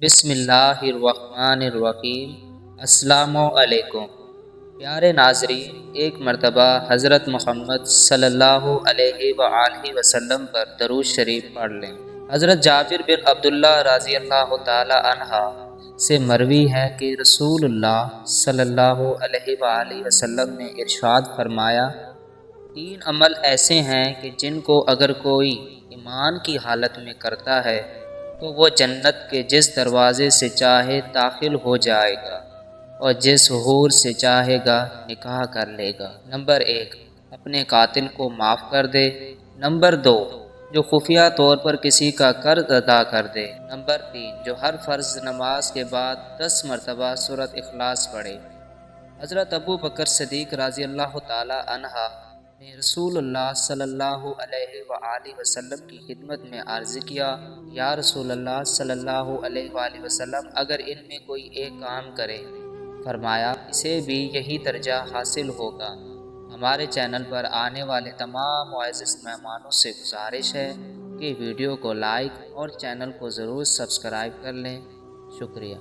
بسم اللہ الرحمن الرحیم۔ السلام علیکم پیارے ناظرین، ایک مرتبہ حضرت محمد صلی اللہ علیہ وآلہ وسلم پر درود شریف پڑھ لیں۔ حضرت جابر بن عبداللہ رضی اللہ تعالی عنہ سے مروی ہے کہ رسول اللہ صلی اللہ علیہ وآلہ وسلم نے ارشاد فرمایا، تین عمل ایسے ہیں کہ جن کو اگر کوئی ایمان کی حالت میں کرتا ہے تو وہ جنت کے جس دروازے سے چاہے داخل ہو جائے گا اور جس حور سے چاہے گا نکاح کر لے گا۔ نمبر 1، اپنے قاتل کو معاف کر دے۔ نمبر 2، جو خفیہ طور پر کسی کا قرض ادا کر دے۔ نمبر 3، جو ہر فرض نماز کے بعد 10 مرتبہ سورۃ اخلاص پڑھے۔ حضرت ابو بکر صدیق رضی اللہ تعالی عنہ نے رسول اللہ صلی اللہ علیہ وآلہ وسلم کی خدمت میں عرض کیا، یا رسول اللہ صلی اللہ علیہ وآلہ وسلم، اگر ان میں کوئی ایک کام کرے، فرمایا اسے بھی یہی درجہ حاصل ہوگا۔ ہمارے چینل پر آنے والے تمام معزز مہمانوں سے گزارش ہے کہ ویڈیو کو لائک اور چینل کو ضرور سبسکرائب کر لیں۔ شکریہ۔